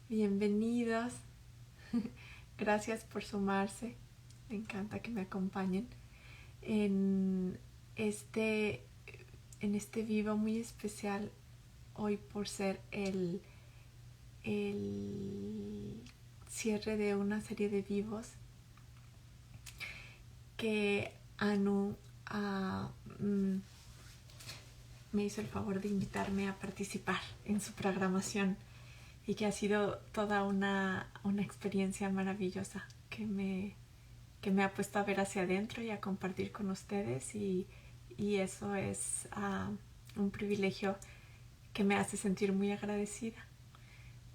Bienvenidos. Gracias por sumarse. Me encanta que me acompañen en este, en este vivo muy especial hoy por ser el cierre de una serie de vivos que Anu me hizo el favor de invitarme a participar en su programación y que ha sido toda una experiencia maravillosa que me ha puesto a ver hacia adentro y a compartir con ustedes y eso es un privilegio que me hace sentir muy agradecida.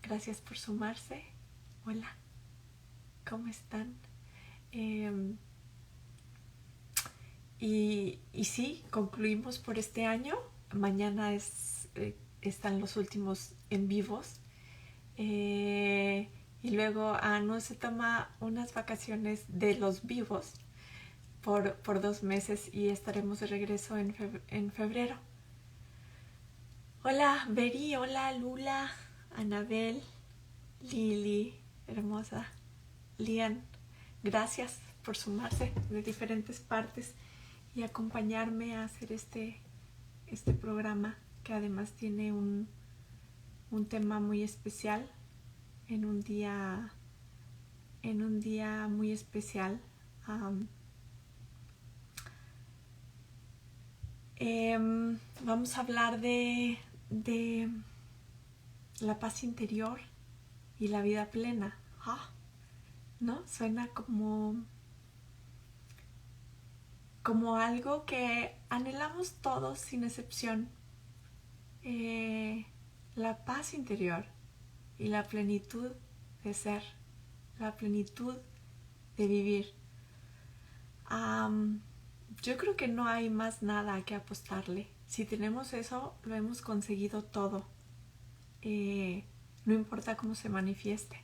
Gracias por sumarse. Hola, ¿cómo están? Eh, y sí, concluimos por este año. Mañana están los últimos en vivos. Y luego Anu se toma unas vacaciones de los vivos por 2 meses y estaremos de regreso en febrero. Hola Beri, hola Lula, Anabel, Lili, hermosa, Lian. Gracias por sumarse de diferentes partes y acompañarme a hacer este programa que además tiene un tema muy especial en un día muy especial. Vamos a hablar de la paz interior y la vida plena. ¿No? Suena como algo que anhelamos todos sin excepción. La paz interior y la plenitud de ser, la plenitud de vivir. Yo creo que no hay más nada que apostarle. Si tenemos eso, lo hemos conseguido todo. No importa cómo se manifieste.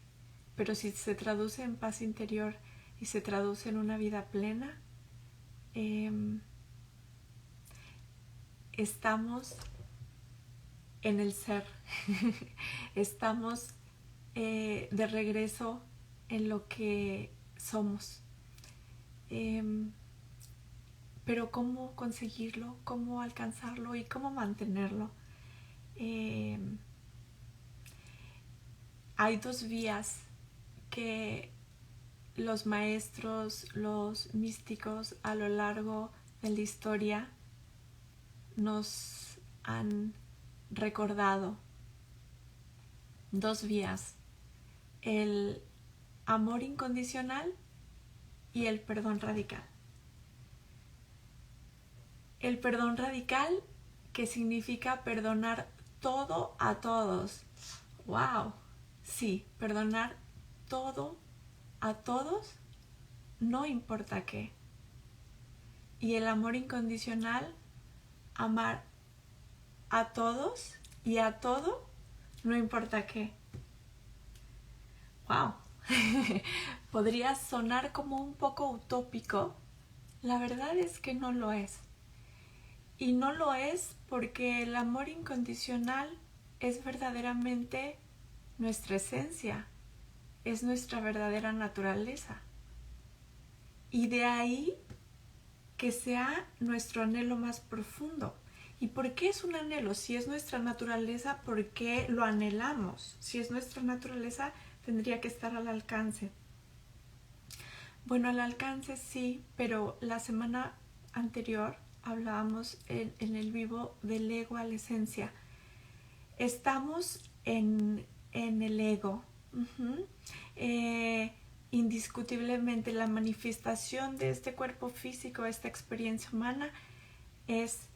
Pero si se traduce en paz interior y se traduce en una vida plena, estamos en el ser. Estamos de regreso en lo que somos. Pero cómo conseguirlo, cómo alcanzarlo y cómo mantenerlo. Hay dos vías que los maestros, los místicos a lo largo de la historia nos han recordado. Dos vías: el amor incondicional y el perdón radical. El perdón radical, que significa perdonar todo a todos. ¡Wow! Sí, perdonar todo a todos, no importa qué. Y el amor incondicional, amar a todos y a todo, no importa qué. ¡Wow! Podría sonar como un poco utópico. La verdad es que no lo es. Y no lo es porque el amor incondicional es verdaderamente nuestra esencia, es nuestra verdadera naturaleza. Y de ahí que sea nuestro anhelo más profundo. ¿Y por qué es un anhelo? Si es nuestra naturaleza, ¿por qué lo anhelamos? Si es nuestra naturaleza, tendría que estar al alcance. Bueno, al alcance sí, pero la semana anterior hablábamos en el vivo del ego a la esencia. Estamos en el ego. Indiscutiblemente la manifestación de este cuerpo físico, esta experiencia humana, es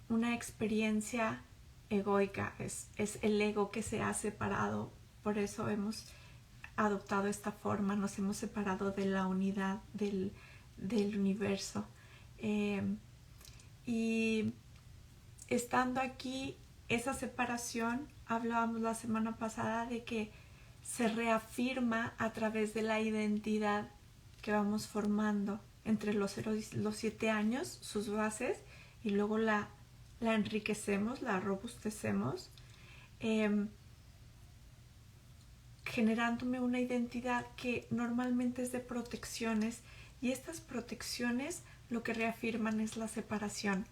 una experiencia egoica, es el ego que se ha separado. Por eso hemos adoptado esta forma, nos hemos separado de la unidad del universo. Y estando aquí, esa separación, hablábamos la semana pasada de que se reafirma a través de la identidad que vamos formando entre los 0 y los 7 años, sus bases, y luego la enriquecemos, la robustecemos, generándome una identidad que normalmente es de protecciones, y estas protecciones lo que reafirman es la separación,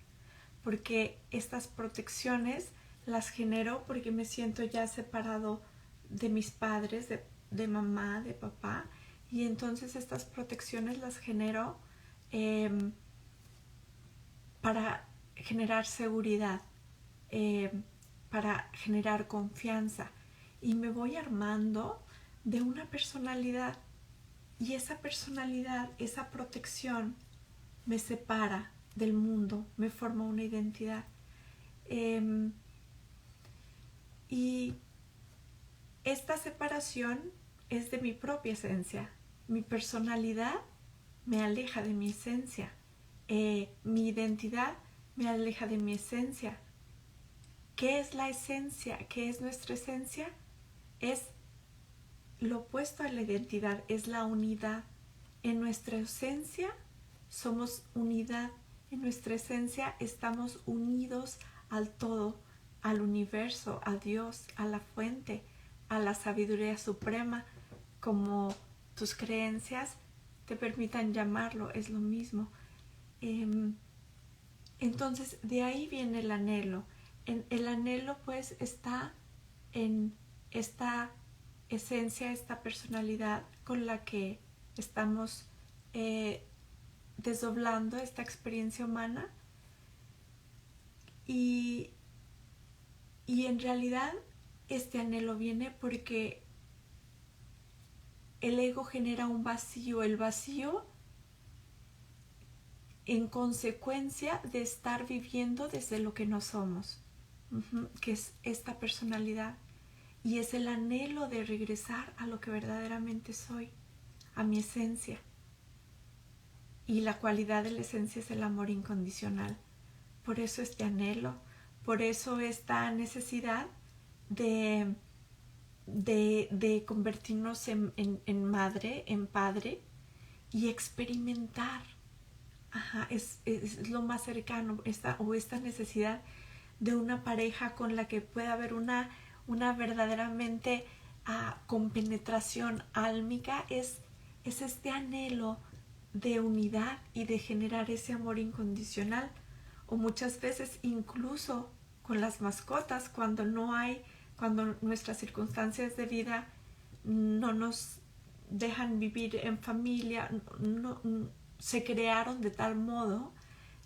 porque estas protecciones las genero porque me siento ya separado de mis padres, de mamá, de papá, y entonces estas protecciones las genero para generar seguridad, para generar confianza, y me voy armando de una personalidad, y esa personalidad, esa protección me separa del mundo, me forma una identidad. Y esta separación es de mi propia esencia. Mi personalidad me aleja de mi esencia. Mi identidad me aleja de mi esencia. ¿Qué es la esencia? ¿Qué es nuestra esencia? Es lo opuesto a la identidad, es la unidad. En nuestra esencia somos unidad. En nuestra esencia estamos unidos al todo, al universo, a Dios, a la fuente, a la sabiduría suprema, como tus creencias te permitan llamarlo, es lo mismo. Entonces, de ahí viene el anhelo. El anhelo pues está en esta esencia, esta personalidad con la que estamos desdoblando esta experiencia humana, y en realidad este anhelo viene porque el ego genera un vacío, el vacío en consecuencia de estar viviendo desde lo que no somos, que es esta personalidad, y es el anhelo de regresar a lo que verdaderamente soy, a mi esencia. Y la cualidad de la esencia es el amor incondicional. Por eso este anhelo, por eso esta necesidad de convertirnos en madre, en padre, y experimentar. Es lo más cercano, esta necesidad de una pareja con la que pueda haber una verdaderamente compenetración álmica, es este anhelo de unidad y de generar ese amor incondicional. O muchas veces incluso con las mascotas, cuando nuestras circunstancias de vida no nos dejan vivir en familia, se crearon de tal modo,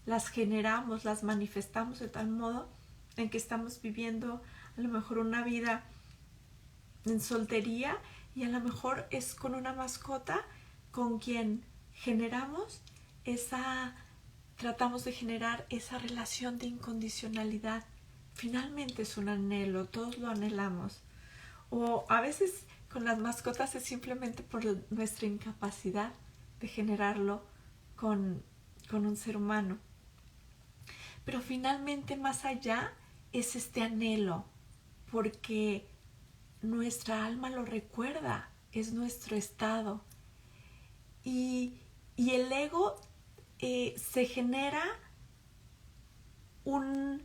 las generamos, las manifestamos de tal modo en que estamos viviendo a lo mejor una vida en soltería, y a lo mejor es con una mascota con quien tratamos de generar esa relación de incondicionalidad. Finalmente es un anhelo, todos lo anhelamos. O a veces con las mascotas es simplemente por nuestra incapacidad de generarlo con un ser humano. Pero finalmente, más allá, es este anhelo, porque nuestra alma lo recuerda, es nuestro estado. Y el ego se genera un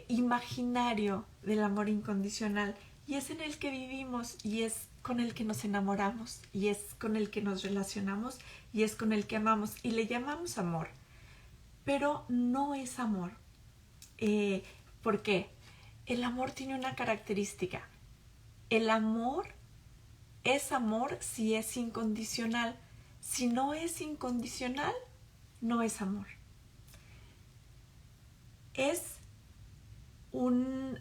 imaginario del amor incondicional, y es en el que vivimos, y es con el que nos enamoramos, y es con el que nos relacionamos, y es con el que amamos, y le llamamos amor, pero no es amor. ¿Por qué? El amor tiene una característica. El amor es amor si es incondicional. Si no es incondicional, no es amor. Es un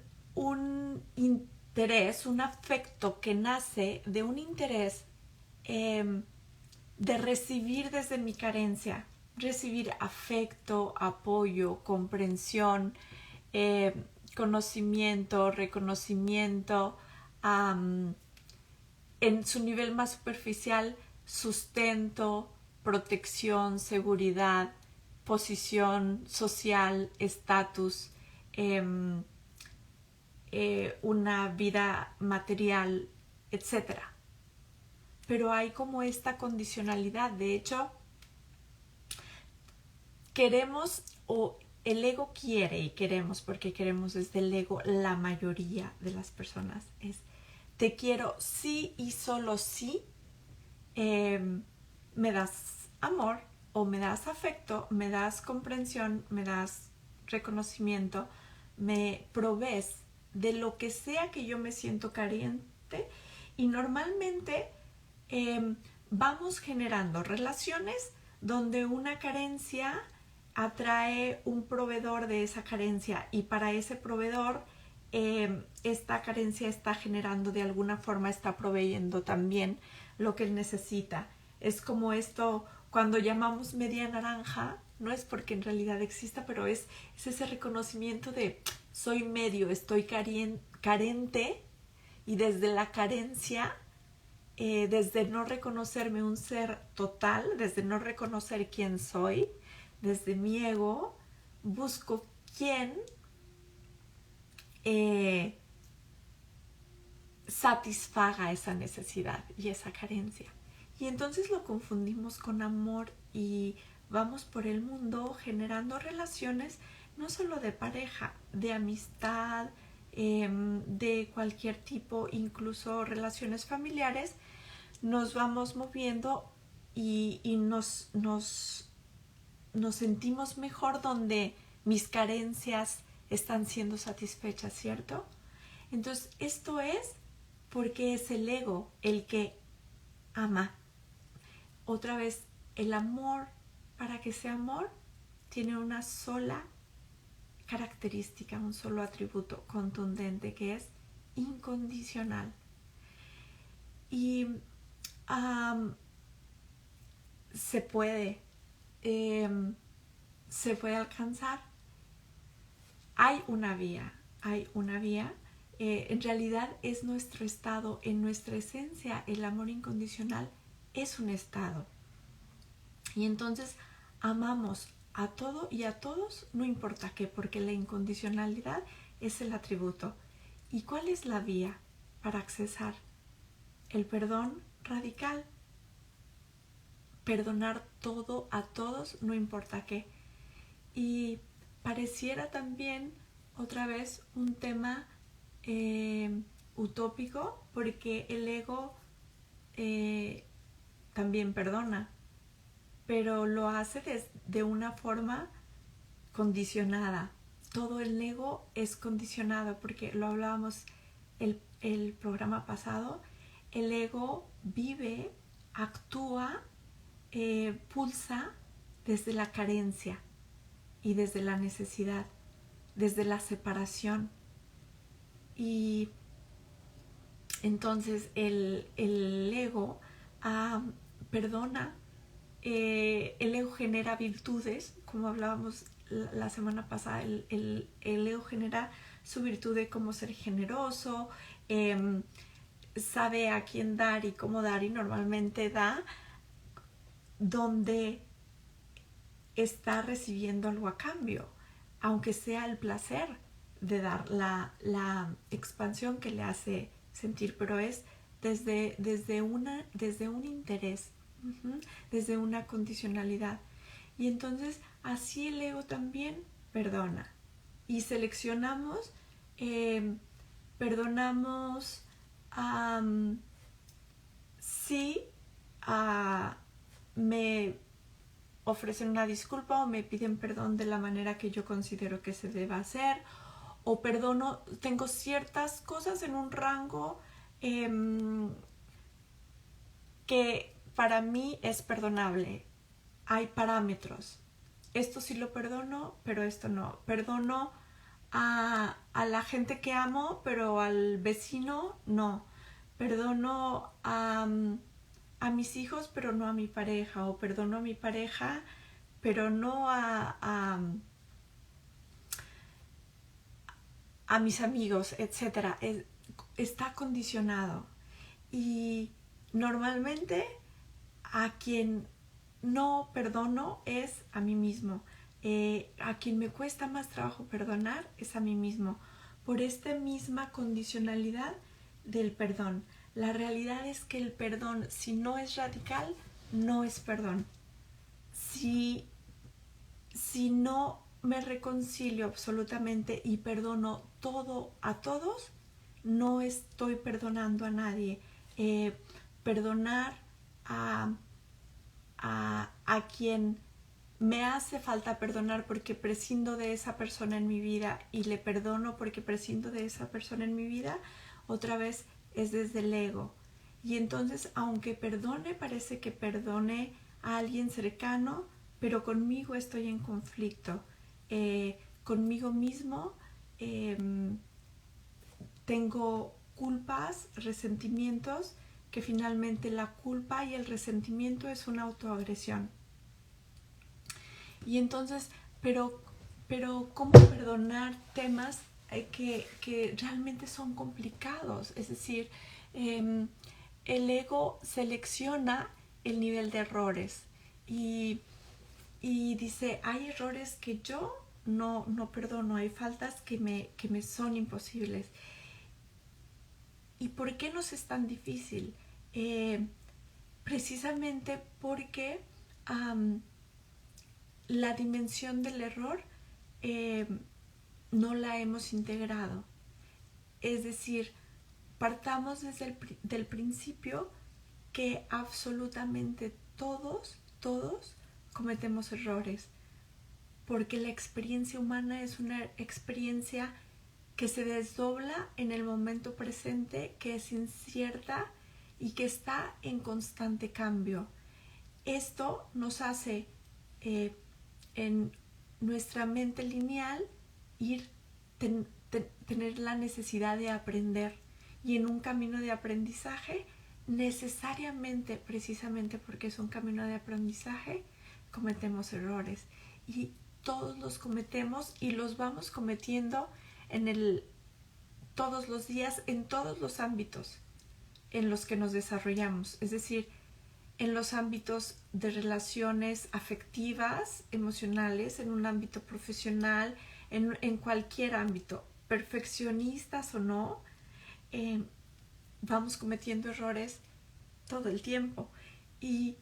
interés, un afecto que nace de un interés de recibir desde mi carencia, recibir afecto, apoyo, comprensión, conocimiento, reconocimiento, en su nivel más superficial, sustento, protección, seguridad, posición social, estatus, una vida material, etc. Pero hay como esta condicionalidad. De hecho, queremos, o el ego quiere, y queremos porque queremos desde el ego, la mayoría de las personas, es te quiero sí y solo sí me das amor o me das afecto, me das comprensión, me das reconocimiento, me provees de lo que sea que yo me siento carente, y normalmente vamos generando relaciones donde una carencia atrae un proveedor de esa carencia, y para ese proveedor esta carencia está generando de alguna forma, está proveyendo también lo que él necesita. Es como esto cuando llamamos media naranja, no es porque en realidad exista, pero es ese reconocimiento de soy medio, estoy carente, y desde la carencia, desde no reconocerme un ser total, desde no reconocer quién soy, desde mi ego, busco quién satisfaga esa necesidad y esa carencia. Y entonces lo confundimos con amor y vamos por el mundo generando relaciones no solo de pareja, de amistad, de cualquier tipo, incluso relaciones familiares. Nos vamos moviendo y nos sentimos mejor donde mis carencias están siendo satisfechas, ¿cierto? Entonces, esto es porque es el ego el que ama. Otra vez, el amor, para que sea amor, tiene una sola característica, un solo atributo contundente, que es incondicional. Y se puede alcanzar. Hay una vía. En realidad es nuestro estado, en nuestra esencia el amor incondicional es un estado. Y entonces amamos a todo y a todos, no importa qué, porque la incondicionalidad es el atributo. ¿Y cuál es la vía para accesar? El perdón radical. Perdonar todo a todos, no importa qué. Y pareciera también otra vez un tema utópico, porque el ego también perdona, pero lo hace de una forma condicionada. Todo el ego es condicionado, porque lo hablábamos el programa pasado. El ego vive, actúa, pulsa desde la carencia y desde la necesidad, desde la separación. Y entonces el ego perdona, el ego genera virtudes, como hablábamos la semana pasada. El ego genera su virtud de cómo ser generoso, sabe a quién dar y cómo dar, y normalmente da donde está recibiendo algo a cambio, aunque sea el placer de dar, la expansión que le hace sentir, pero es desde un interés, desde una condicionalidad. Y entonces así el ego también perdona. Y seleccionamos, perdonamos si me ofrecen una disculpa o me piden perdón de la manera que yo considero que se deba hacer, o perdono, tengo ciertas cosas en un rango que para mí es perdonable. Hay parámetros. Esto sí lo perdono, pero esto no. Perdono a la gente que amo, pero al vecino no. Perdono a mis hijos, pero no a mi pareja. O perdono a mi pareja, pero no a mis amigos, etc. Está condicionado. Y normalmente a quien no perdono es a mí mismo. A quien me cuesta más trabajo perdonar es a mí mismo, por esta misma condicionalidad del perdón. La realidad es que el perdón, si no es radical, no es perdón. Si no me reconcilio absolutamente y perdono todo a todos, no estoy perdonando a nadie. Perdonar a quien me hace falta perdonar porque prescindo de esa persona en mi vida y le perdono porque prescindo de esa persona en mi vida, otra vez es desde el ego. Y entonces, aunque perdone, parece que perdone a alguien cercano, pero conmigo estoy en conflicto. Conmigo mismo tengo culpas, resentimientos, que finalmente la culpa y el resentimiento es una autoagresión. Y entonces, pero ¿cómo perdonar temas que realmente son complicados? Es decir, el ego selecciona el nivel de errores y dice, hay errores que yo no perdono, hay faltas que me son imposibles. ¿Y por qué nos es tan difícil? Precisamente porque la dimensión del error no la hemos integrado. Es decir, partamos desde del principio que absolutamente todos cometemos errores, porque la experiencia humana es una experiencia que se desdobla en el momento presente, que es incierta y que está en constante cambio. Esto nos hace en nuestra mente lineal tener la necesidad de aprender, y en un camino de aprendizaje necesariamente, precisamente porque es un camino de aprendizaje, cometemos errores, y todos los cometemos y los vamos cometiendo todos los días, en todos los ámbitos en los que nos desarrollamos, es decir, en los ámbitos de relaciones afectivas, emocionales, en un ámbito profesional, en cualquier ámbito, perfeccionistas o no, vamos cometiendo errores todo el tiempo. Y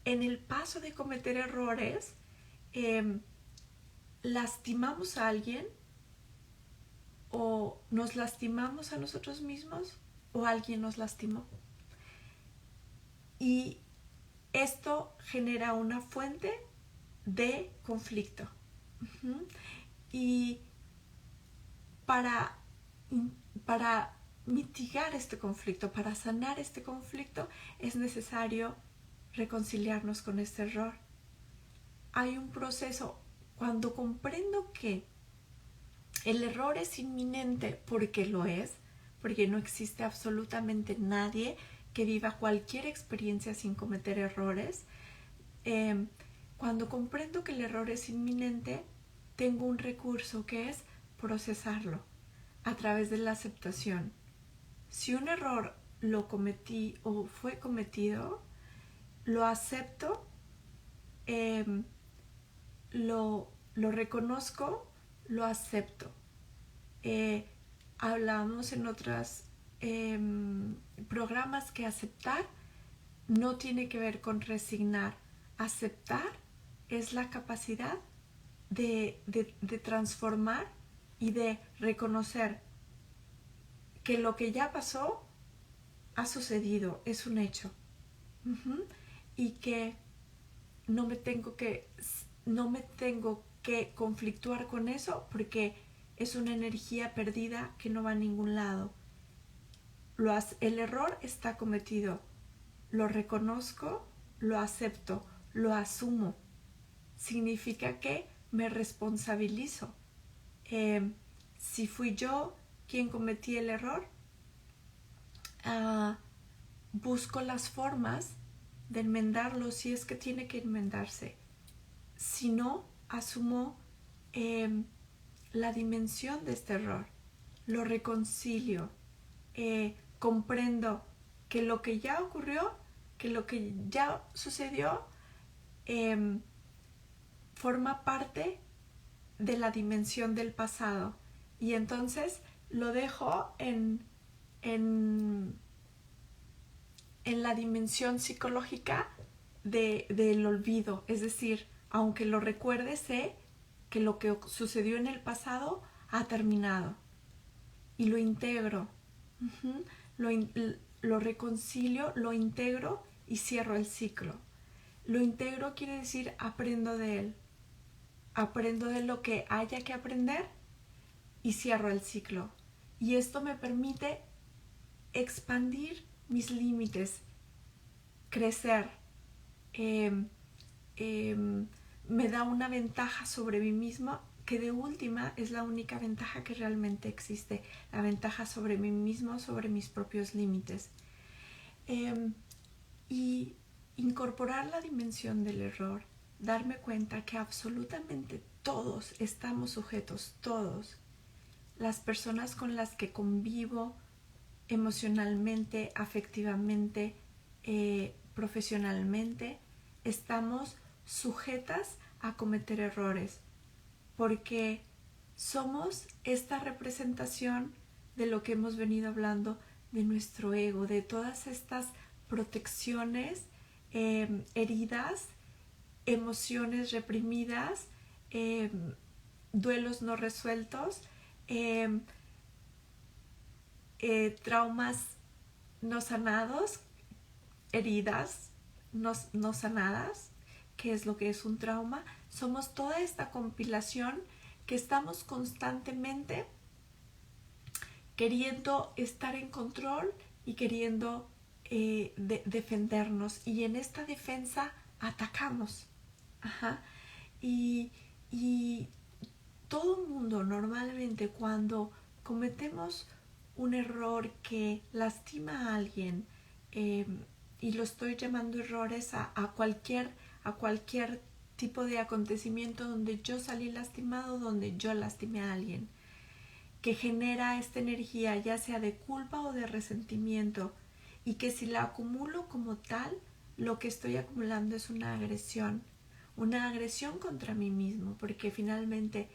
en el paso de cometer errores, lastimamos a alguien, o nos lastimamos a nosotros mismos, o alguien nos lastimó. Y esto genera una fuente de conflicto. Y para mitigar este conflicto, para sanar este conflicto, es necesario reconciliarnos con este error. Hay un proceso. Cuando comprendo que el error es inminente, porque lo es, porque no existe absolutamente nadie que viva cualquier experiencia sin cometer errores, cuando comprendo que el error es inminente, tengo un recurso que es procesarlo a través de la aceptación. Si un error lo cometí o fue cometido, lo acepto, lo reconozco, lo acepto. Hablamos en otros programas que aceptar no tiene que ver con resignar. Aceptar es la capacidad de transformar y de reconocer que lo que ya pasó ha sucedido, es un hecho. Y que no me tengo que conflictuar con eso, porque es una energía perdida que no va a ningún lado. El error está cometido. Lo reconozco, lo acepto, lo asumo. Significa que me responsabilizo. Si fui yo quien cometí el error, busco las formas de enmendarlo si es que tiene que enmendarse. Si no, asumo la dimensión de este error, lo reconcilio, comprendo que lo que ya ocurrió, que lo que ya sucedió, forma parte de la dimensión del pasado, y entonces lo dejo en la dimensión psicológica del olvido. Es decir, aunque lo recuerde, sé que lo que sucedió en el pasado ha terminado, y lo integro Ujú. Lo reconcilio, lo integro y cierro el ciclo. Lo integro quiere decir aprendo de él. Aprendo de lo que haya que aprender y cierro el ciclo. Y esto me permite expandir mis límites, crecer. Eh, Me da una ventaja sobre mí misma que de última es la única ventaja que realmente existe, la ventaja sobre mí mismo, sobre mis propios límites. Y incorporar la dimensión del error, darme cuenta que absolutamente todos estamos sujetos, todos. Las personas con las que convivo emocionalmente, afectivamente, profesionalmente, estamos sujetas a cometer errores porque somos esta representación de lo que hemos venido hablando de nuestro ego, de todas estas protecciones, heridas, emociones reprimidas, duelos no resueltos, traumas no sanados, heridas no sanadas, que es lo que es un trauma. Somos toda esta compilación que estamos constantemente queriendo estar en control y queriendo defendernos, y en esta defensa atacamos. Ajá. Y todo mundo normalmente cuando cometemos un error que lastima a alguien, y lo estoy llamando errores a cualquier tipo de acontecimiento donde yo salí lastimado, donde yo lastimé a alguien, que genera esta energía ya sea de culpa o de resentimiento, y que si la acumulo como tal, lo que estoy acumulando es una agresión contra mí mismo, porque finalmente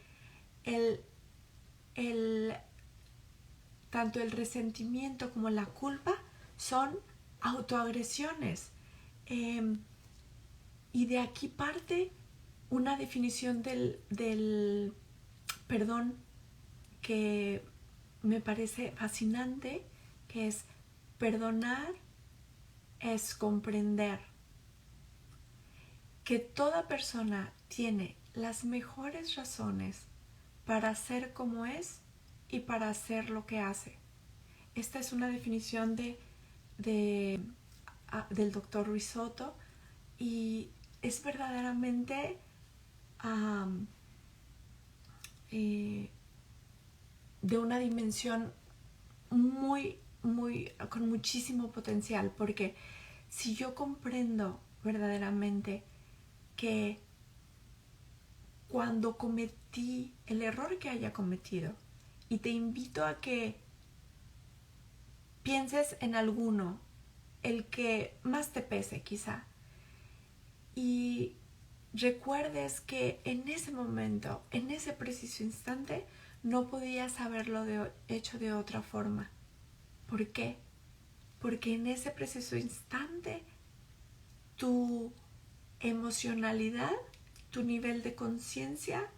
tanto el resentimiento como la culpa son autoagresiones. Y de aquí parte una definición del perdón que me parece fascinante, que es: perdonar es comprender que toda persona tiene las mejores razones para ser como es y para hacer lo que hace. Esta es una definición del doctor Risotto, y es verdaderamente de una dimensión con muchísimo potencial, porque si yo comprendo verdaderamente que cuando cometí el error que haya cometido, y te invito a que pienses en alguno, el que más te pese quizá, y recuerdes que en ese momento, en ese preciso instante, no podías haberlo hecho de otra forma. ¿Por qué? Porque en ese preciso instante tu emocionalidad, tu nivel de conciencia,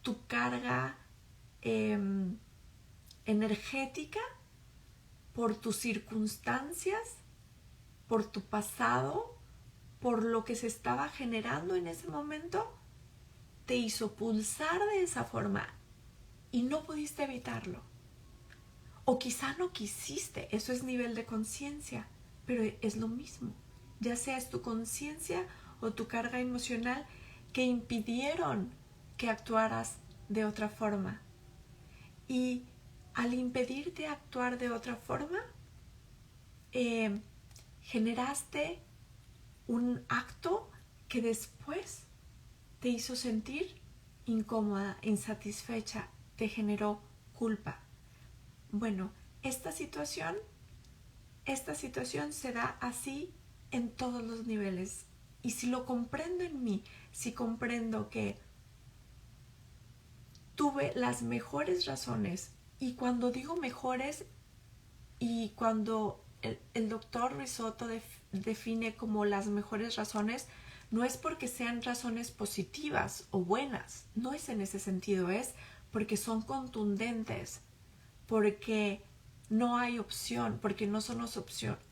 tu carga energética, por tus circunstancias, por tu pasado, por lo que se estaba generando en ese momento, te hizo pulsar de esa forma y no pudiste evitarlo. O quizá no quisiste, eso es nivel de conciencia, pero es lo mismo. Ya sea es tu conciencia o tu carga emocional que impidieron que actuaras de otra forma. Y al impedirte actuar de otra forma, generaste un acto que después te hizo sentir incómoda, insatisfecha, te generó culpa. Bueno, esta situación se da así en todos los niveles. Y si lo comprendo en mí, si comprendo que tuve las mejores razones, y cuando digo mejores, y cuando el doctor Risotto define como las mejores razones, no es porque sean razones positivas o buenas, no es en ese sentido, es porque son contundentes, porque no hay opción, porque no son los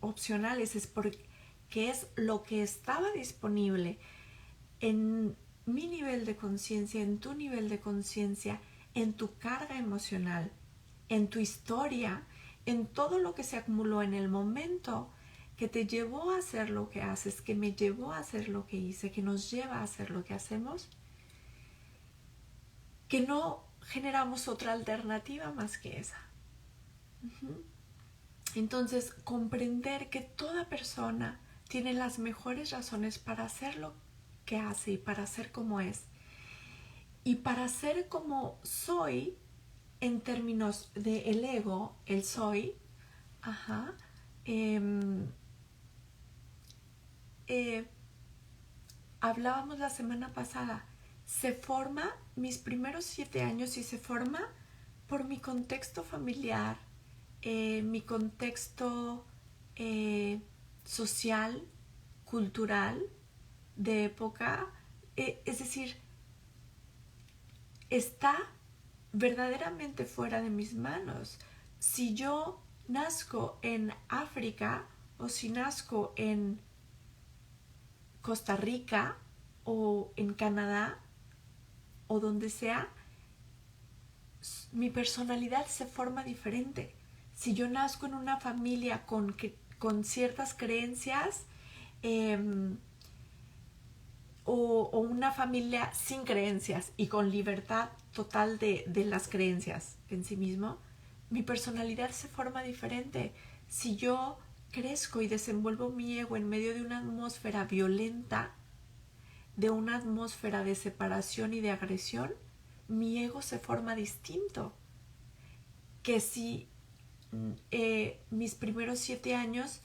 opcionales, es porque es lo que estaba disponible en mi nivel de conciencia, en tu nivel de conciencia, en tu carga emocional, en tu historia, en todo lo que se acumuló en el momento que te llevó a hacer lo que haces, que me llevó a hacer lo que hice, que nos lleva a hacer lo que hacemos, que no generamos otra alternativa más que esa. Entonces, comprender que toda persona tiene las mejores razones para hacer lo que hace y para ser como es. Y para ser como soy, en términos de el ego, el soy, hablábamos la semana pasada, se forma mis primeros 7 años y se forma por mi contexto familiar, mi contexto social, cultural, de época, es decir, está verdaderamente fuera de mis manos. Si yo nazco en África o si nazco en Costa Rica o en Canadá o donde sea, mi personalidad se forma diferente. Si yo nazco en una familia con ciertas creencias, o una familia sin creencias y con libertad total de las creencias en sí mismo, mi personalidad se forma diferente. Si yo crezco y desenvuelvo mi ego en medio de una atmósfera violenta, de una atmósfera de separación y de agresión, mi ego se forma distinto que si mis primeros 7 años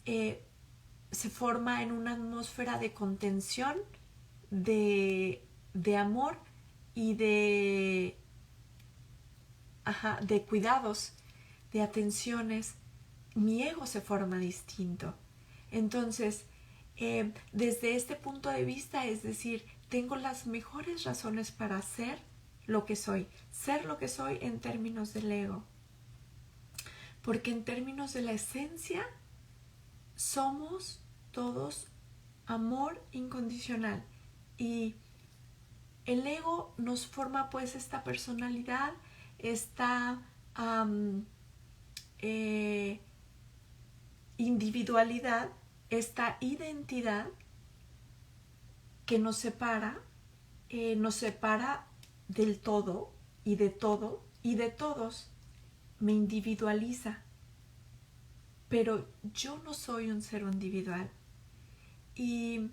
se forma en una atmósfera de contención, de amor y de cuidados, de atenciones. Mi ego se forma distinto. Entonces, desde este punto de vista, es decir, tengo las mejores razones para ser lo que soy en términos del ego, porque en términos de la esencia somos todos amor incondicional, y el ego nos forma pues esta personalidad, esta individualidad, esta identidad que nos separa del todo y de todos, me individualiza. Pero yo no soy un ser individual. Y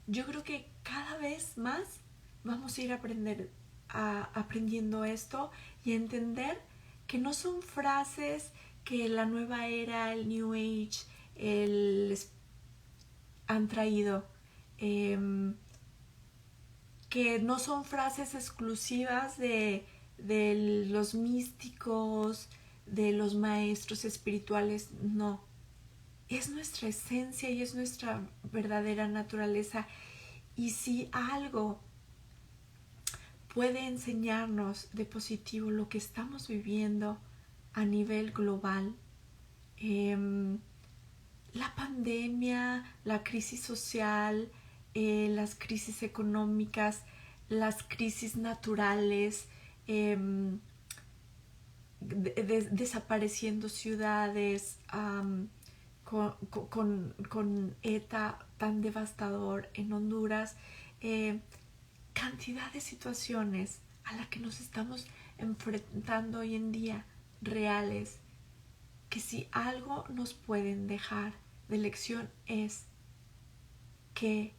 yo creo que cada vez más vamos a ir aprendiendo esto y a entender que no son frases que la nueva era, el New Age, han traído, que no son frases exclusivas de los místicos, de los maestros espirituales, no. Es nuestra esencia y es nuestra verdadera naturaleza. Y si algo puede enseñarnos de positivo lo que estamos viviendo a nivel global, la pandemia, la crisis social, las crisis económicas, las crisis naturales, desapareciendo ciudades, con ETA tan devastador en Honduras, cantidad de situaciones a las que nos estamos enfrentando hoy en día, reales, que si algo nos pueden dejar de lección es que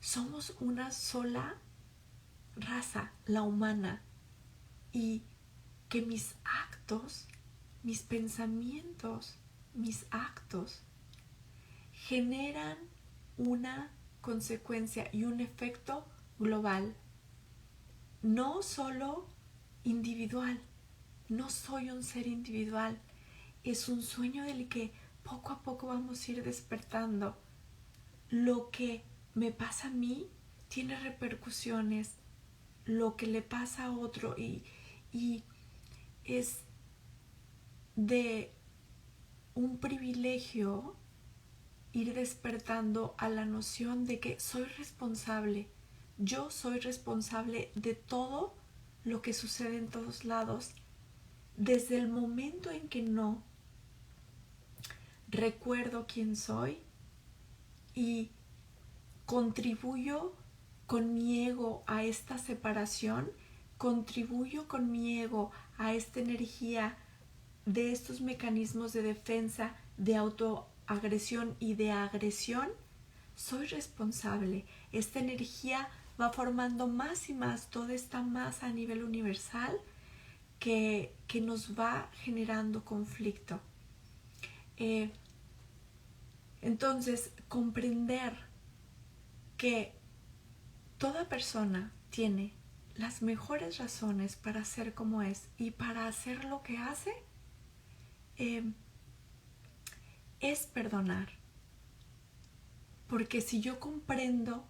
somos una sola raza, la humana, y que mis actos, mis pensamientos, mis actos generan una consecuencia y un efecto global, no solo individual. No soy un ser individual, es un sueño del que poco a poco vamos a ir despertando. Lo que me pasa a mí tiene repercusiones, lo que le pasa a otro, y es de un privilegio ir despertando a la noción de que soy responsable. Yo soy responsable de todo lo que sucede en todos lados. Desde el momento en que no recuerdo quién soy y contribuyo con mi ego a esta separación, contribuyo con mi ego a esta energía de estos mecanismos de defensa, de autoagresión y de agresión, soy responsable. Esta energía va formando más y más toda esta masa a nivel universal que nos va generando conflicto. Entonces, comprender que toda persona tiene las mejores razones para ser como es y para hacer lo que hace, es perdonar. Porque si yo comprendo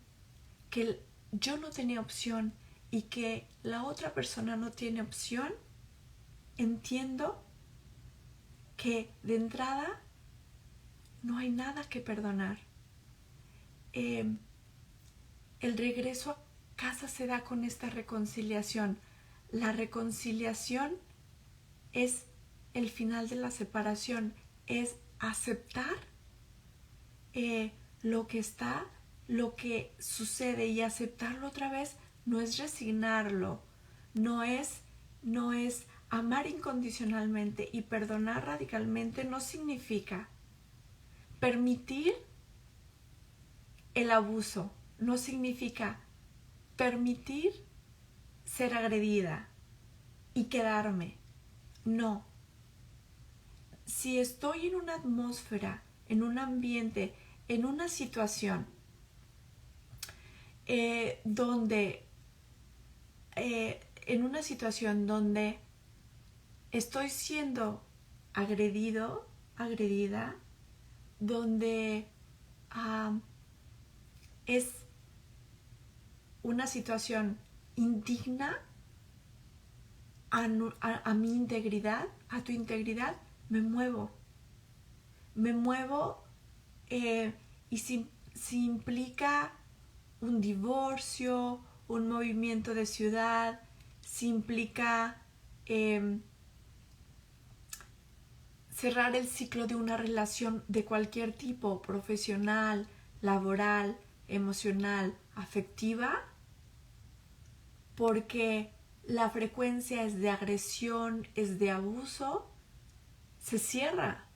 que yo no tenía opción y que la otra persona no tiene opción, entiendo que de entrada no hay nada que perdonar. El regreso a casa se da con esta reconciliación. La reconciliación es el final de la separación, es aceptar lo que está, lo que sucede, y aceptarlo otra vez no es resignarlo, no es amar incondicionalmente, y perdonar radicalmente no significa permitir el abuso, no significa permitir ser agredida y quedarme. No. Si estoy en una atmósfera, en un ambiente, en una situación donde estoy siendo agredido, agredida, donde es una situación indigna a mi integridad, a tu integridad, me muevo. Y si implica un divorcio, un movimiento de ciudad, si implica cerrar el ciclo de una relación de cualquier tipo, profesional, laboral, emocional, afectiva, porque la frecuencia es de agresión, es de abuso, se cierra.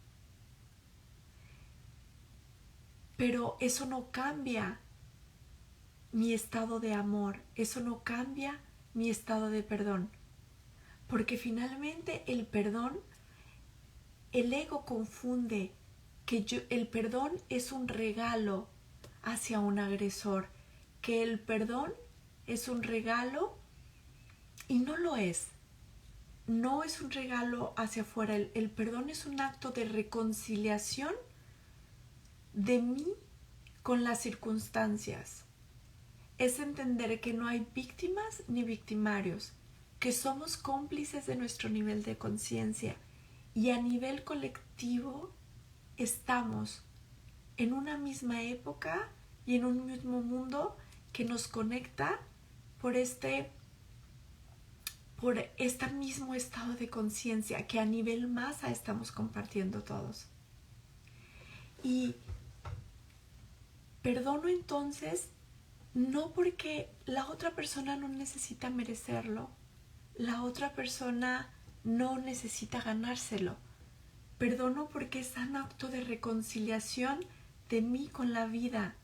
Pero eso no cambia mi estado de amor, eso no cambia mi estado de perdón. Porque finalmente el perdón, el ego confunde que el perdón es un regalo hacia un agresor, que el perdón es un regalo, y no lo es. No es un regalo hacia afuera. El perdón es un acto de reconciliación de mí con las circunstancias. Es entender que no hay víctimas ni victimarios, que somos cómplices de nuestro nivel de conciencia, y a nivel colectivo estamos en una misma época y en un mismo mundo que nos conecta por este mismo estado de conciencia que a nivel masa estamos compartiendo todos. Y perdono entonces no porque la otra persona no necesita merecerlo, la otra persona no necesita ganárselo. Perdono porque es un acto de reconciliación de mí con la vida,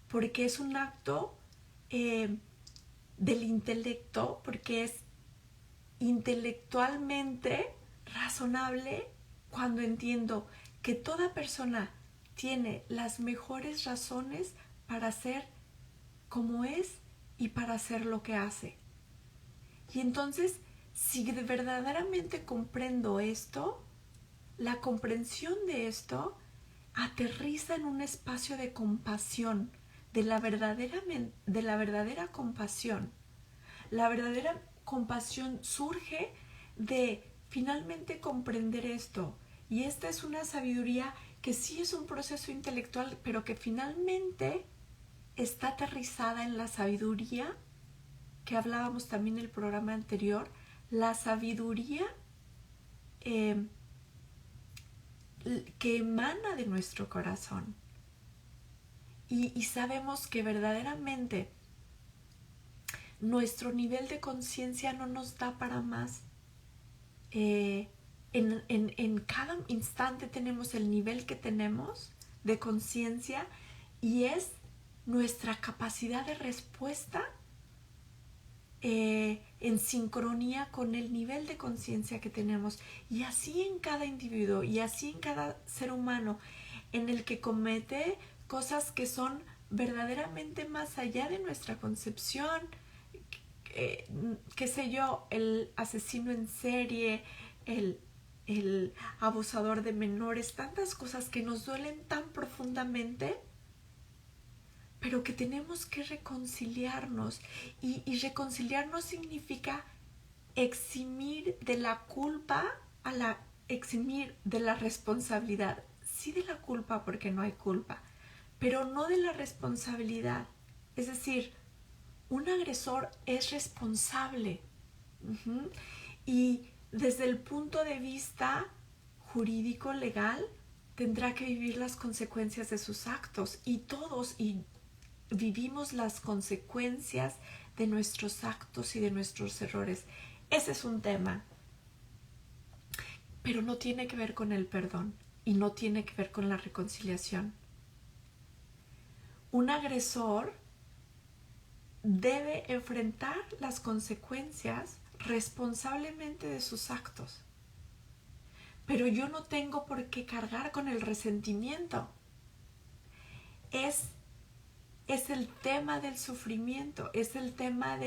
porque es un acto del intelecto, porque es intelectualmente razonable cuando entiendo que toda persona tiene las mejores razones para ser como es y para hacer lo que hace. Y entonces, si verdaderamente comprendo esto, la comprensión de esto aterriza en un espacio de compasión, de la verdadera compasión. La verdadera compasión surge de finalmente comprender esto. Y esta es una sabiduría que sí es un proceso intelectual, pero que finalmente está aterrizada en la sabiduría que hablábamos también en el programa anterior, la sabiduría que emana de nuestro corazón. Y sabemos que verdaderamente nuestro nivel de conciencia no nos da para más. En cada instante tenemos el nivel que tenemos de conciencia y es nuestra capacidad de respuesta en sincronía con el nivel de conciencia que tenemos. Y así en cada individuo y así en cada ser humano en el que comete cosas que son verdaderamente más allá de nuestra concepción, qué sé yo, el asesino en serie, el abusador de menores, tantas cosas que nos duelen tan profundamente, pero que tenemos que reconciliarnos. Y reconciliarnos significa eximir de la culpa eximir de la responsabilidad. Sí, de la culpa, porque no hay culpa, pero no de la responsabilidad. Es decir, un agresor es responsable. Y desde el punto de vista jurídico, legal, tendrá que vivir las consecuencias de sus actos. Y todos vivimos las consecuencias de nuestros actos y de nuestros errores. Ese es un tema. Pero no tiene que ver con el perdón y no tiene que ver con la reconciliación. Un agresor debe enfrentar las consecuencias responsablemente de sus actos. Pero yo no tengo por qué cargar con el resentimiento. Es el tema del sufrimiento, es el tema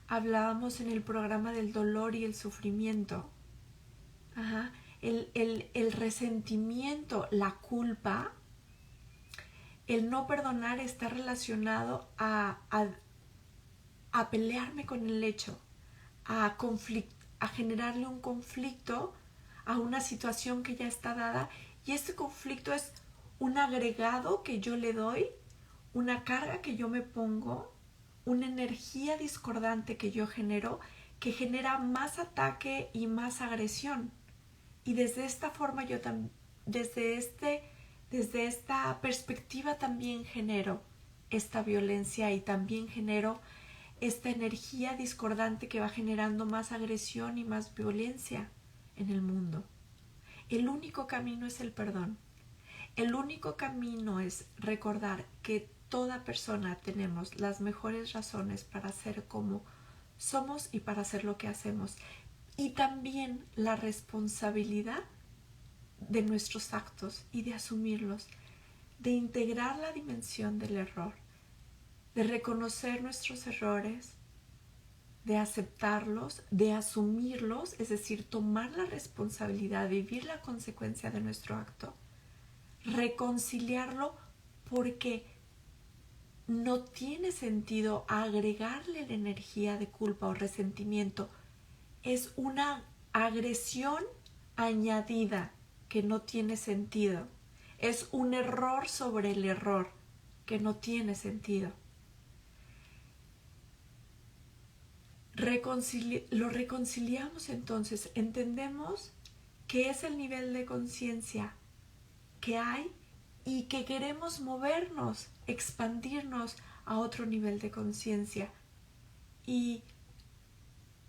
hablábamos en el programa del dolor y el sufrimiento. El resentimiento, la culpa, el no perdonar está relacionado a pelearme con el hecho, a generarle un conflicto a una situación que ya está dada, y este conflicto es un agregado que yo le doy, una carga que yo me pongo, una energía discordante que yo genero, que genera más ataque y más agresión. Y desde esta forma yo desde esta perspectiva también genero esta violencia y también genero esta energía discordante que va generando más agresión y más violencia en el mundo. El único camino es el perdón. El único camino es recordar que toda persona tenemos las mejores razones para ser como somos y para hacer lo que hacemos. Y también la responsabilidad de nuestros actos y de asumirlos, de integrar la dimensión del error, de reconocer nuestros errores, de aceptarlos, de asumirlos, es decir, tomar la responsabilidad, vivir la consecuencia de nuestro acto, reconciliarlo, porque no tiene sentido agregarle la energía de culpa o resentimiento. Es una agresión añadida que no tiene sentido. Es un error sobre el error que no tiene sentido. Lo reconciliamos entonces, entendemos qué es el nivel de conciencia que hay y que queremos movernos, expandirnos a otro nivel de conciencia. Y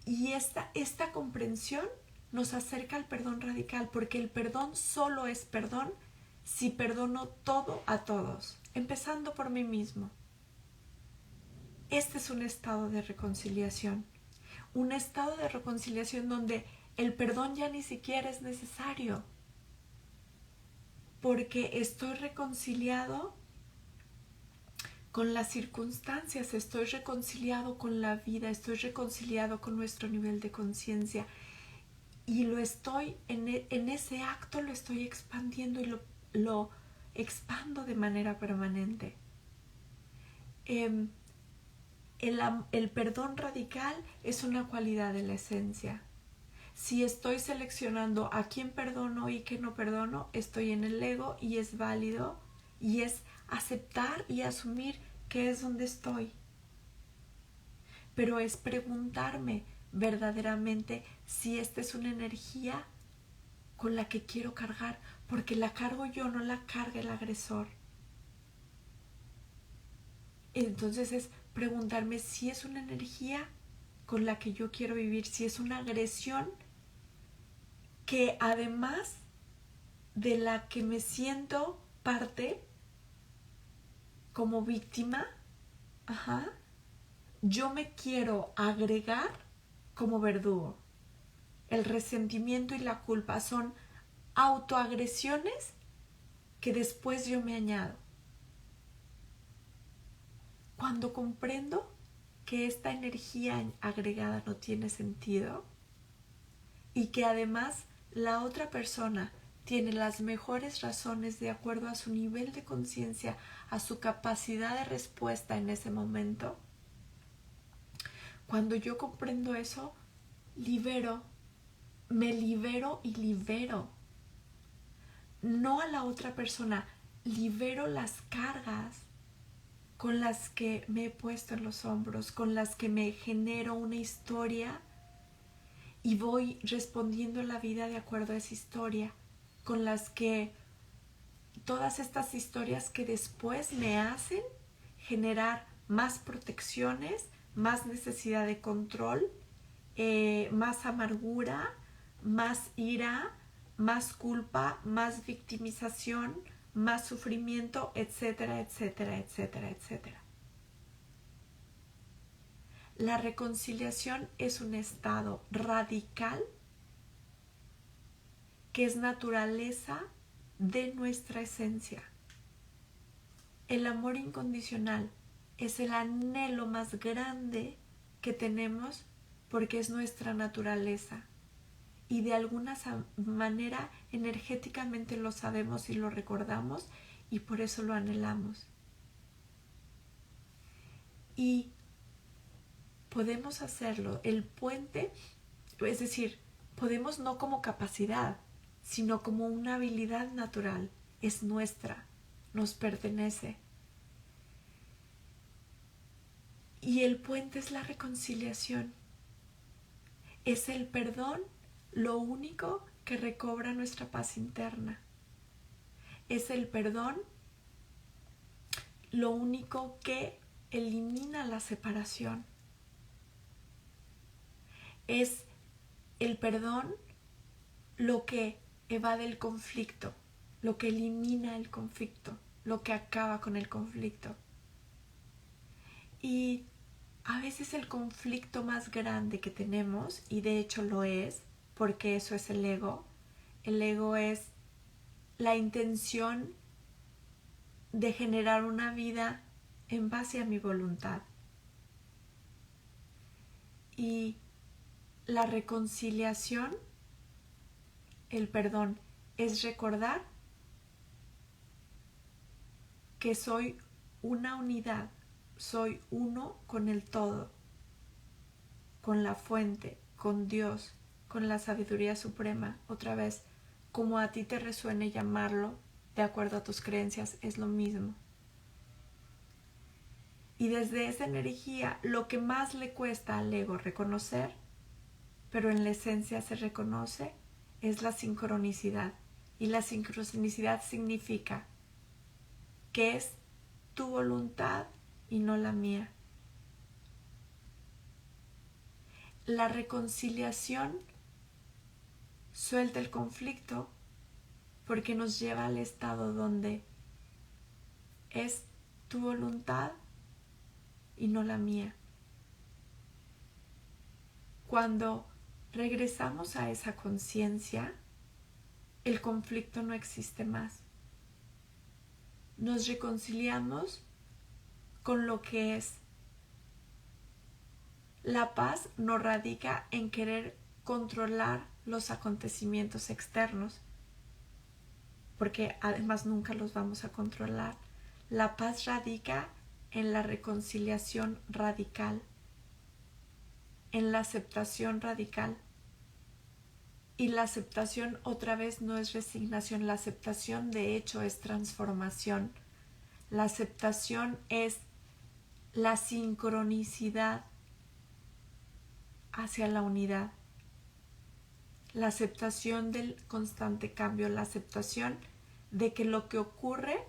esta comprensión nos acerca al perdón radical, porque el perdón solo es perdón si perdono todo a todos, empezando por mí mismo. Este es un estado de reconciliación. Un estado de reconciliación donde el perdón ya ni siquiera es necesario, porque estoy reconciliado con las circunstancias, estoy reconciliado con la vida, estoy reconciliado con nuestro nivel de conciencia, y lo estoy en ese acto lo estoy expandiendo y lo expando de manera permanente. El perdón radical es una cualidad de la esencia. Si estoy seleccionando a quién perdono y qué no perdono, estoy en el ego y es válido y es aceptar y asumir que es donde estoy. Pero es preguntarme verdaderamente si esta es una energía con la que quiero cargar, porque la cargo yo, no la carga el agresor. Entonces es preguntarme si es una energía con la que yo quiero vivir, si es una agresión que además de la que me siento parte como víctima, yo me quiero agregar como verdugo. El resentimiento y la culpa son autoagresiones que después yo me añado. Cuando comprendo que esta energía agregada no tiene sentido y que además la otra persona tiene las mejores razones de acuerdo a su nivel de conciencia, a su capacidad de respuesta en ese momento, cuando yo comprendo eso, me libero y libero. No a la otra persona, libero las cargas con las que me he puesto en los hombros, con las que me genero una historia y voy respondiendo la vida de acuerdo a esa historia, con las que todas estas historias que después me hacen generar más protecciones, más necesidad de control, más amargura, más ira, más culpa, más victimización, más sufrimiento, etcétera, etcétera, etcétera, etcétera. La reconciliación es un estado radical que es naturaleza de nuestra esencia. El amor incondicional es el anhelo más grande que tenemos porque es nuestra naturaleza y de alguna manera energéticamente lo sabemos y lo recordamos y por eso lo anhelamos. Y podemos hacerlo. El puente, es decir, podemos no como capacidad, sino como una habilidad natural. Es nuestra, nos pertenece. Y el puente es la reconciliación. Es el perdón lo único que recobra nuestra paz interna. Es el perdón lo único que elimina la separación. Es el perdón lo que evade el conflicto, lo que elimina el conflicto, lo que acaba con el conflicto. Y a veces el conflicto más grande que tenemos, y de hecho lo es, porque eso es el ego es la intención de generar una vida en base a mi voluntad. Y la reconciliación, el perdón, es recordar que soy una unidad, soy uno con el todo, con la fuente, con Dios, con la sabiduría suprema. Otra vez, como a ti te resuene llamarlo, de acuerdo a tus creencias, es lo mismo. Y desde esa energía, lo que más le cuesta al ego reconocer, pero en la esencia se reconoce, es la sincronicidad. Y la sincronicidad significa que es tu voluntad y no la mía. La reconciliación suelta el conflicto porque nos lleva al estado donde es tu voluntad y no la mía. Cuando regresamos a esa conciencia, el conflicto no existe más. Nos reconciliamos con lo que es. La paz no radica en querer controlar los acontecimientos externos, porque además nunca los vamos a controlar. La paz radica en la reconciliación radical, en la aceptación radical. Y la aceptación otra vez no es resignación, la aceptación de hecho es transformación. La aceptación es la sincronicidad hacia la unidad. La aceptación del constante cambio, la aceptación de que lo que ocurre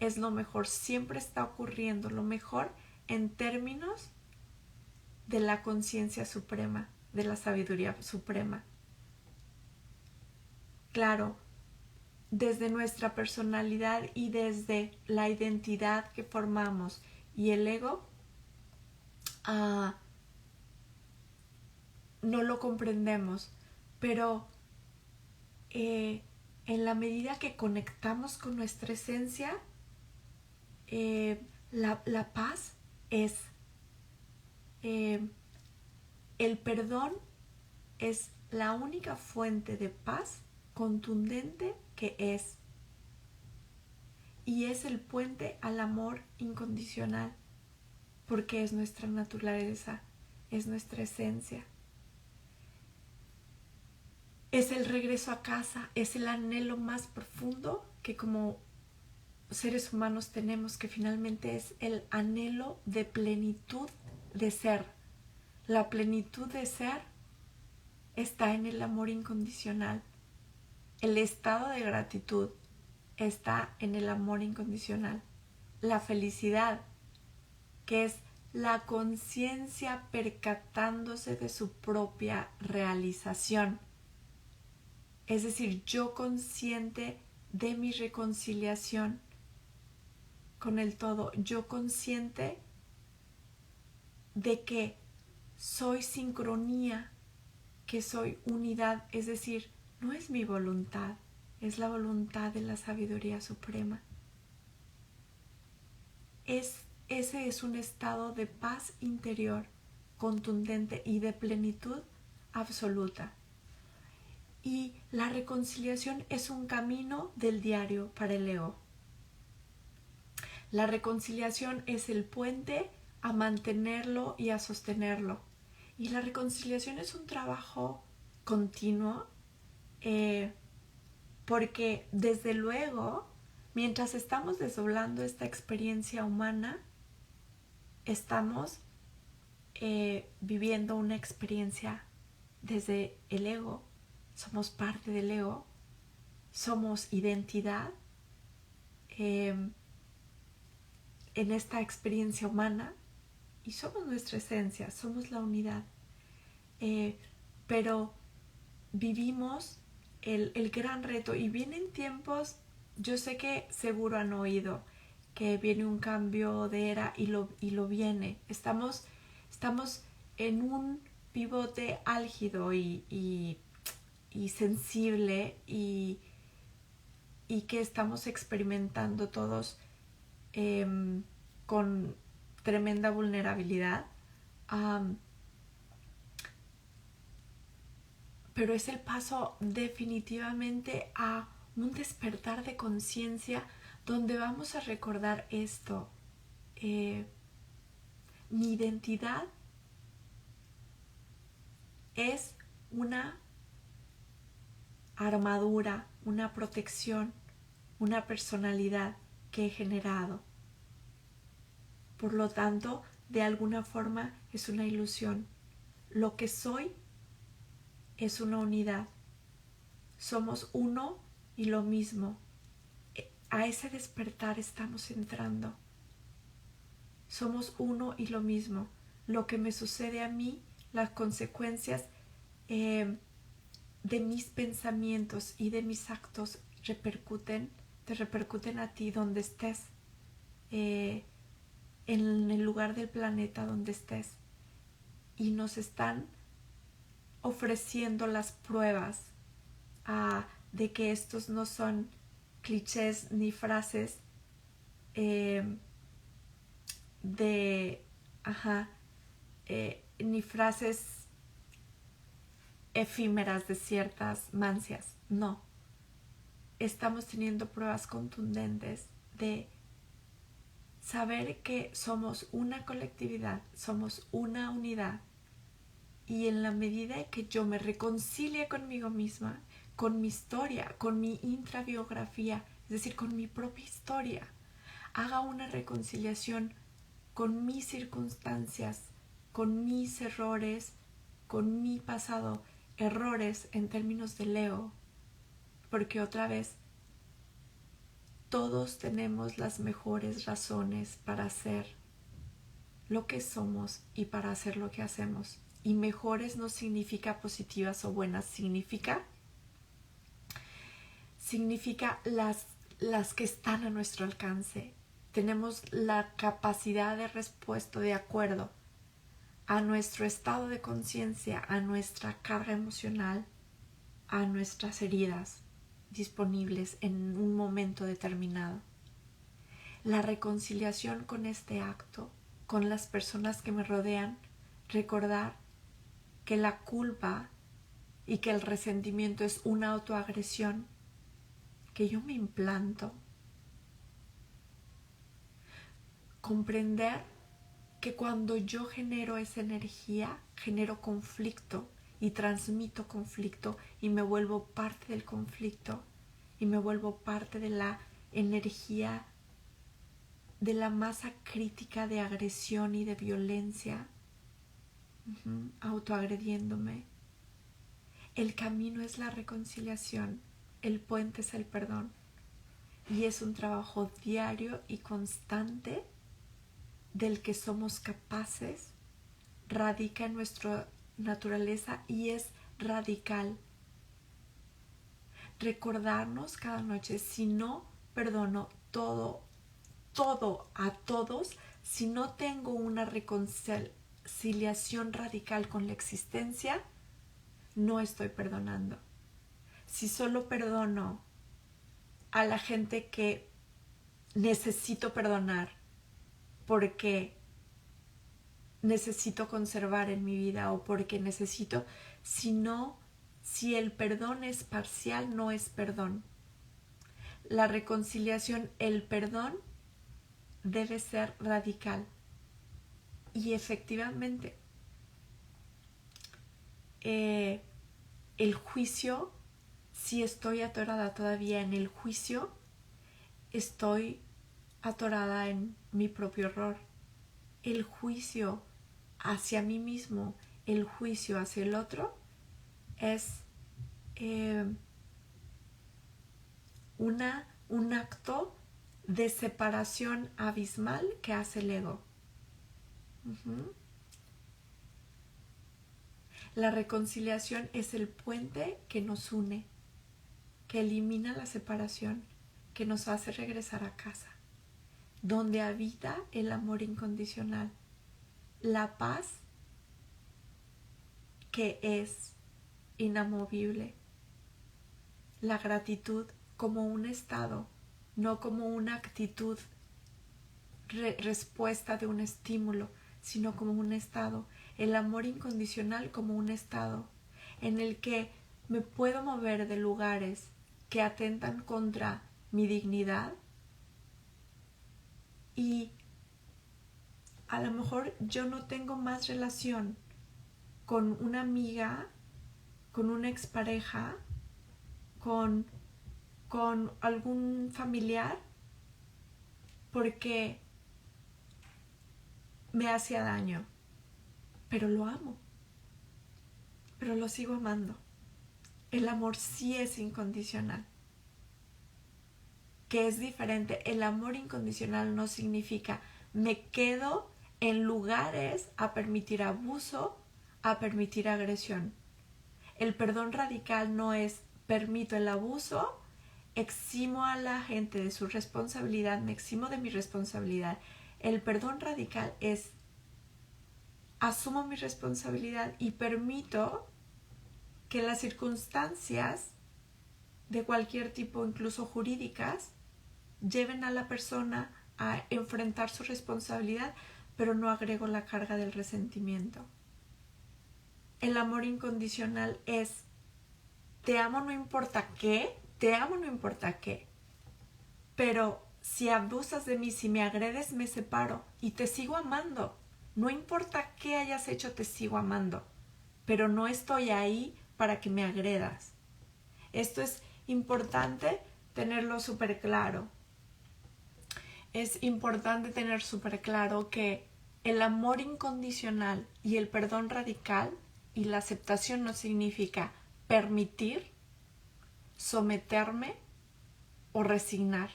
es lo mejor, siempre está ocurriendo lo mejor en términos de la conciencia suprema, de la sabiduría suprema. Claro, desde nuestra personalidad y desde la identidad que formamos y el ego, no lo comprendemos, pero en la medida que conectamos con nuestra esencia, la paz es, el perdón es la única fuente de paz contundente que es, y es el puente al amor incondicional, porque es nuestra naturaleza, es nuestra esencia. Es el regreso a casa, es el anhelo más profundo que como seres humanos tenemos, que finalmente es el anhelo de plenitud de ser. La plenitud de ser está en el amor incondicional. El estado de gratitud está en el amor incondicional. La felicidad, que es la conciencia percatándose de su propia realización. Es decir, yo consciente de mi reconciliación con el todo, yo consciente de que soy sincronía, que soy unidad, es decir, no es mi voluntad, es la voluntad de la sabiduría suprema. Ese es un estado de paz interior contundente y de plenitud absoluta. Y la reconciliación es un camino del diario para el ego. La reconciliación es el puente a mantenerlo y a sostenerlo. Y la reconciliación es un trabajo continuo, porque desde luego, mientras estamos desdoblando esta experiencia humana, estamos viviendo una experiencia desde el ego. Somos parte del ego, somos identidad en esta experiencia humana y somos nuestra esencia, somos la unidad. Pero vivimos el gran reto y vienen tiempos, yo sé que seguro han oído que viene un cambio de era y lo viene. Estamos en un pivote álgido y sensible y que estamos experimentando todos con tremenda vulnerabilidad. Pero es el paso definitivamente a un despertar de conciencia donde vamos a recordar esto. Mi identidad es una armadura, una protección, una personalidad que he generado. Por lo tanto, de alguna forma es una ilusión. Lo que soy es una unidad. Somos uno y lo mismo. A ese despertar estamos entrando. Somos uno y lo mismo. Lo que me sucede a mí, las consecuencias de mis pensamientos y de mis actos te repercuten a ti donde estés, en el lugar del planeta donde estés. Y nos están ofreciendo las pruebas de que estos no son clichés ni frases ni frases efímeras de ciertas mancias. No. Estamos teniendo pruebas contundentes de saber que somos una colectividad, somos una unidad Y en la medida en que yo me reconcilie conmigo misma, con mi historia, con mi intrabiografía, es decir, con mi propia historia, haga una reconciliación con mis circunstancias, con mis errores, con mi pasado, errores en términos del ego, porque otra vez, todos tenemos las mejores razones para hacer lo que somos y para hacer lo que hacemos. Y mejores no significa positivas o buenas, significa las que están a nuestro alcance. Tenemos la capacidad de respuesta de acuerdo a nuestro estado de conciencia, a nuestra carga emocional, a nuestras heridas disponibles en un momento determinado. La reconciliación con este acto, con las personas que me rodean, recordar que la culpa y que el resentimiento es una autoagresión que yo me implanto. Comprender que cuando yo genero esa energía, genero conflicto y transmito conflicto y me vuelvo parte del conflicto y me vuelvo parte de la energía, de la masa crítica de agresión y de violencia, autoagrediéndome. El camino es la reconciliación, el puente es el perdón y es un trabajo diario y constante del que somos capaces, radica en nuestra naturaleza y es radical. Recordarnos cada noche, si no perdono todo a todos, si no tengo una reconciliación radical con la existencia, no estoy perdonando. Si solo perdono a la gente que necesito perdonar porque necesito conservar en mi vida o porque necesito, si el perdón es parcial, no es perdón. La reconciliación, el perdón, debe ser radical. Y efectivamente, el juicio, si estoy atorada todavía en el juicio, estoy atorada en mi propio error. El juicio hacia mí mismo, el juicio hacia el otro, es un acto de separación abismal que hace el ego. La reconciliación es el puente que nos une, que elimina la separación, que nos hace regresar a casa, donde habita el amor incondicional, la paz que es inamovible, la gratitud como un estado, no como una actitud respuesta de un estímulo, sino como un estado, el amor incondicional como un estado en el que me puedo mover de lugares que atentan contra mi dignidad y a lo mejor yo no tengo más relación con una amiga, con una expareja, con algún familiar porque me hacía daño, pero lo amo, pero lo sigo amando. El amor sí es incondicional, que es diferente. El amor incondicional no significa me quedo en lugares a permitir abuso, a permitir agresión. El perdón radical no es permito el abuso, eximo a la gente de su responsabilidad, me eximo de mi responsabilidad. El perdón radical es asumo mi responsabilidad y permito que las circunstancias de cualquier tipo, incluso jurídicas, lleven a la persona a enfrentar su responsabilidad, pero no agrego la carga del resentimiento. El amor incondicional es te amo no importa qué, pero si abusas de mí, si me agredes, me separo y te sigo amando. No importa qué hayas hecho, te sigo amando. pero no estoy ahí para que me agredas. Esto es importante tenerlo súper claro. Es importante tener súper claro que el amor incondicional y el perdón radical y la aceptación no significa permitir, someterme o resignar.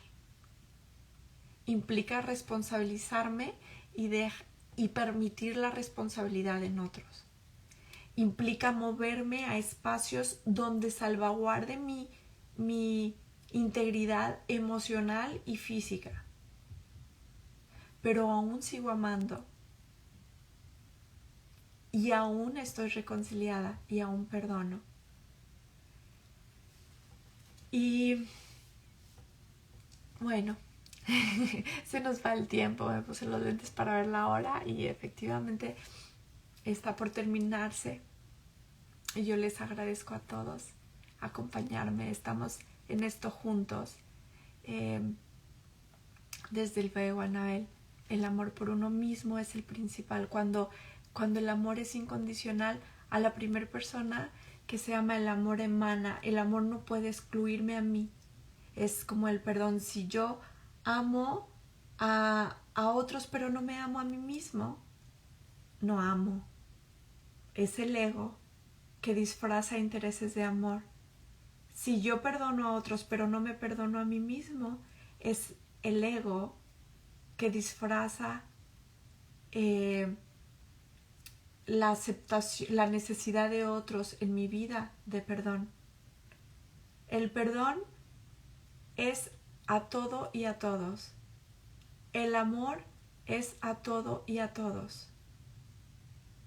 Implica responsabilizarme y permitir la responsabilidad en otros. Implica moverme a espacios donde salvaguarde mi integridad emocional y física. Pero aún sigo amando. Y aún estoy reconciliada y aún perdono. Y bueno, se nos va el tiempo. Me puse los lentes para ver la hora y efectivamente está por terminarse. Y yo les agradezco a todos acompañarme. Estamos en esto juntos. Desde el fuego, Anabel, el amor por uno mismo es el principal. Cuando el amor es incondicional, a la primera persona que se ama, el amor emana. El amor no puede excluirme a mí. Es como el perdón. Si yo amo a otros pero no me amo a mí mismo, no amo. Es el ego que disfraza intereses de amor. Si yo perdono a otros pero no me perdono a mí mismo, es el ego que disfraza la aceptación, la necesidad de otros en mi vida de perdón. El perdón es a todo y a todos. El amor es a todo y a todos.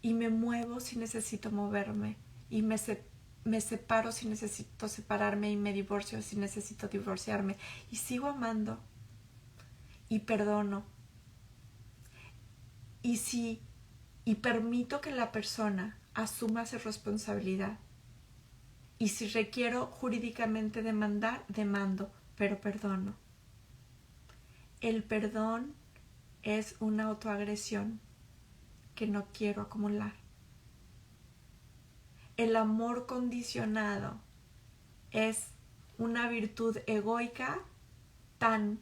Y me muevo si necesito moverme. Y me separo si necesito separarme. Y me divorcio si necesito divorciarme. Y sigo amando. Y perdono. Y permito que la persona asuma su responsabilidad. Y si requiero jurídicamente demandar, demando, pero perdono. El perdón es una autoagresión que no quiero acumular. El amor condicionado es una virtud egoica tan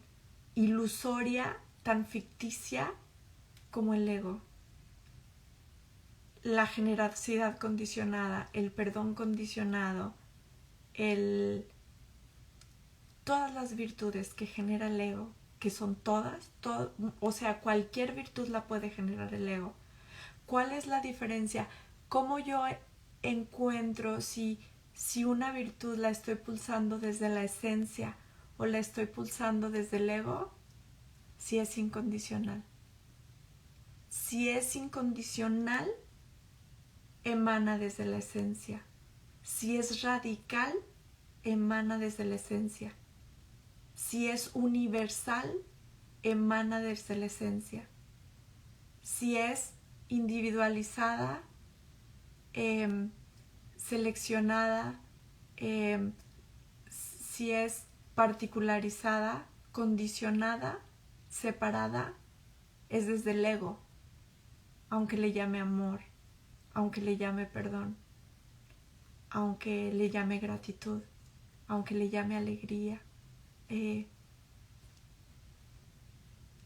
ilusoria, tan ficticia como el ego. La generosidad condicionada, el perdón condicionado, todas las virtudes que genera el ego, que son todas, o sea, cualquier virtud la puede generar el ego. ¿Cuál es la diferencia? ¿Cómo yo encuentro si una virtud la estoy pulsando desde la esencia o la estoy pulsando desde el ego? Si es incondicional. Si es incondicional, emana desde la esencia. Si es radical, emana desde la esencia. Si es universal, emana desde la esencia. Si es individualizada, seleccionada, si es particularizada, condicionada, separada, es desde el ego, aunque le llame amor, aunque le llame perdón, aunque le llame gratitud, aunque le llame alegría. En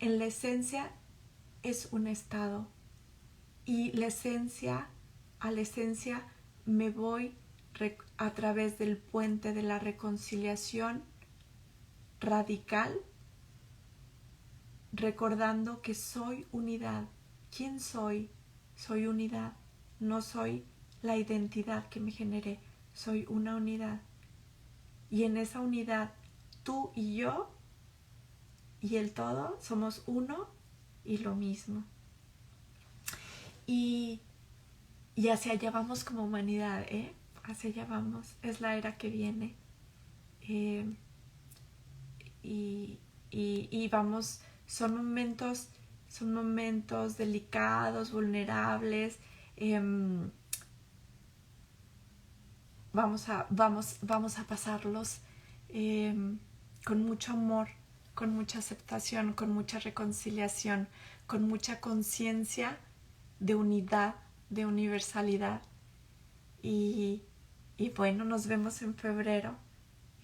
la esencia es un estado y a la esencia me voy a través del puente de la reconciliación radical, recordando que soy unidad. ¿Quién soy? Soy unidad. No soy la identidad que me generé. Soy una unidad. Y en esa unidad, tú y yo y el todo somos uno y lo mismo. Y hacia allá vamos como humanidad, hacia allá vamos. Es la era que viene. Y vamos, son momentos delicados, vulnerables. Vamos a pasarlos con mucho amor, con mucha aceptación, con mucha reconciliación, con mucha conciencia de unidad, de universalidad. y bueno, nos vemos en febrero.